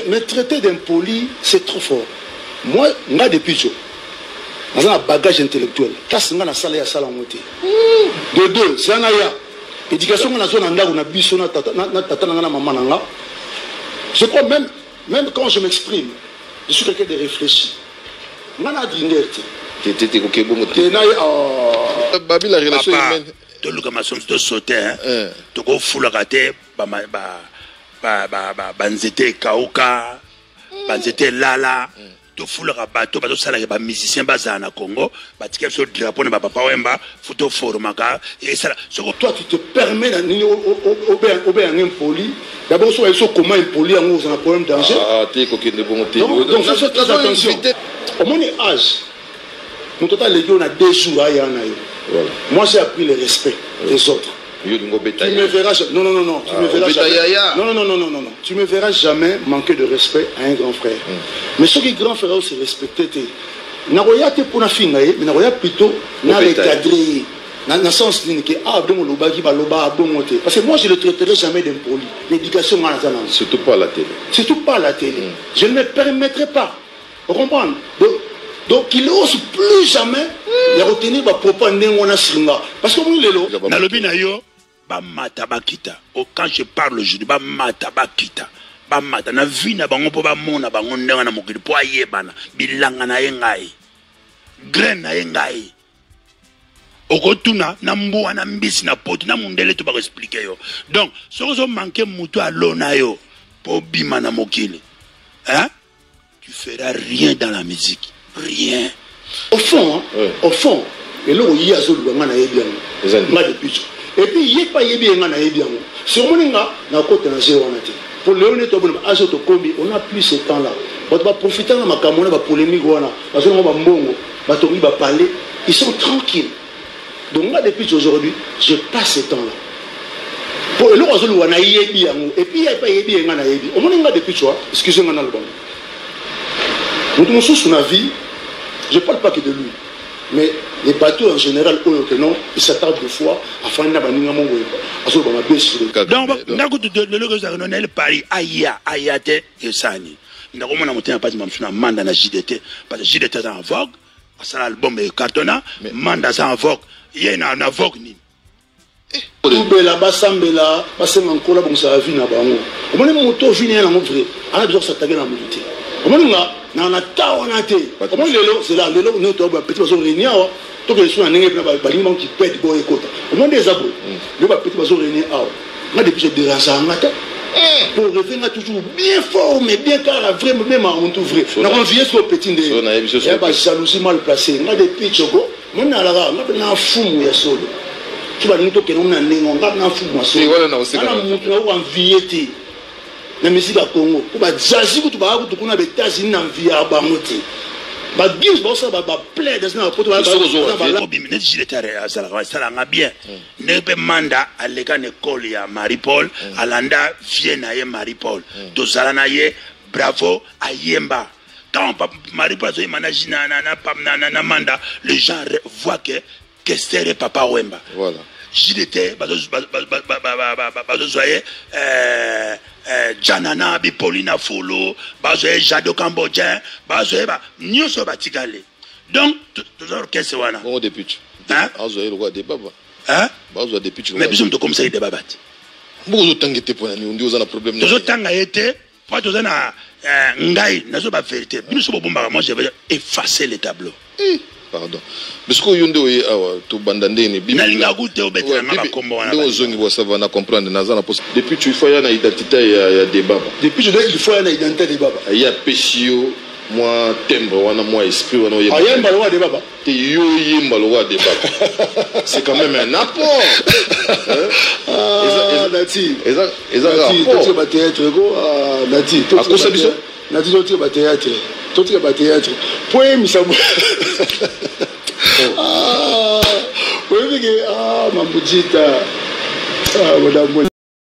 me traiter d'impoli, c'est trop fort. Moi, nga depuis ça. Dans un bagage intellectuel. Casse nga na sala ya sala moté. De deux, c'est un aya. Éducation na zone anda na biso na tata na maman nga. Je crois même quand je m'exprime, je suis quelqu'un de réfléchi. Nga na dingerte. T'étais OK bon moté. Babi la relation humaine. To luka masom to sauter hein. To go fula kate banzete kauka banzete lala to fula ka bato bato sala ke ba musicien baza na Congo batika so drapeau na papa wemba photo formaka et ça toi tu te permets au bien impoli d'abord so comment impoli en un problème danger t'es coquine de bon moté. Donc ça très attention au mon âge mon total légion a 2 jours à yana. Voilà. Moi j'ai appris le respect des autres. Tu me verras non, tu me verras jamais. Non, tu me verras jamais manquer de respect à un grand frère. Mais ce qui est grand frère c'est respecter. Naroya te pour na finga mais naroya plutôt na recadrer. Dans sens que donc le bagi ba loba bon moté. Parce que moi je le traiterai jamais d'impoli. L'éducation à la surtout pas à la télé. Surtout pas à la télé. Je ne me permettrai pas. Vous comprenez? Donc il n'ose plus jamais retenir ma propos parce que moi lelo na lobi na yo ba mata bakita quand je parle aujourd'hui ba mata bakita ba mata na vie na bango po ba mona bango ndenga na mokili po ayebana bilanga na yengai graine na yengai okotuna na mbuwa na mbisi na poto na mundele to ba expliquer yo donc sozo manquer mutu alona yo po bima na mokili hein tu feras rien dans la musique. Rien. Au fond, et là où il y a ce bien. Et puis il n'y a pas bien. Sur mon inga, na côté na zéro na pour le honnête on a plus ce temps là. On va profiter de ma camona va polémique wana. Parce qu'on va mbongo, va tourner va parler, ils sont tranquilles. Donc moi depuis aujourd'hui, je passe ce temps là. Pour le ozo wana yebi yango et puis il y a pas yebi ngana yebi. On inga depuis toi, excusez-moi na le bon. Nous sommes sur la vie. Je ne parle pas que de lui, mais les bateaux en général, ils s'attardent des fois à faire un abandon à mon goût. Donc, le Paris, Ayate et Sani. Il n'a pas monté un pas de mandat na JDT, parce que JDT est en vogue, c'est l'album est cartonnant, mandat est en vogue, il y a un vogue. Bela basambela basema nkola bonsa vie na bango. Omoni moto vini na mvre, ana besoin s'attaquer na moto. Omoni nga na tawana te. Omoni lelo c'est là lelo nous to ba petit baso réunir to que sur na ngé na ba limon qui pète boy kota. Omoni des abos. Le ba petit baso réunir awa. Na depuis je dérange ngata. Pour revenir toujours bien fort mais bien car vraiment même en tout vrai. Na confier sur petit ndé. Ya ba jalousie mal placée. Na depuis chogo, mon na la na fumu ya solo. Tu vas nous toquer nous na nengo ngana fumu ya solo. Voilà na aussi. Na mutu na enviété. Na musique à Congo. Ko ba jazi ko tu ba ko kuna betazi na envia ba moti. Ba gims ba ça ba plaid na poto ba ba bimine jiletare asala nga bien. Ne pe manda aleka ne école ya Marie-Paul alanda vie na ye Marie-Paul. Tozala na ye bravo ayemba. Quand Marie-Paul so manage na manda les gens voient que c'est papa Wemba. Voilà. J'étais Janana Bipolina Folo, bazoé Jado Cambodgien, bazoé Nyoso Batigale. Donc toujours qu'est-ce que wana? Bon député. Hein? Bazoé le roi des baba. Hein? Bazoé député. Mais bisous de conseil de babat. Beaucoup de temps était pour nous, on dit aux problème. Toujours temps a été, pas toujours na ngai, na zo ba vérité. Bisous bomba, moi je vais effacer les tableaux. Pardon. Parce que yondo yi awa to bandandeni bibi. Na linga gute obetela ngaba kombo wana. Ndo zongi bo sava na comprendre na zana pos. Depuis tu faut y na identité ya des baba. Depuis je dis qu'il faut y na identité des baba. Ya pesio moi tembo wana moi esprit wana yemba. Yemba le roi des baba. Te yo yemba le roi des baba. C'est quand même un apport. Ah Nati. Rapport. Tu vas théâtre go Nati. À quoi ça biso? Nati tu vas théâtre. Tout est théâtre. Point misabo. Ah, mamujita. Ah, madame.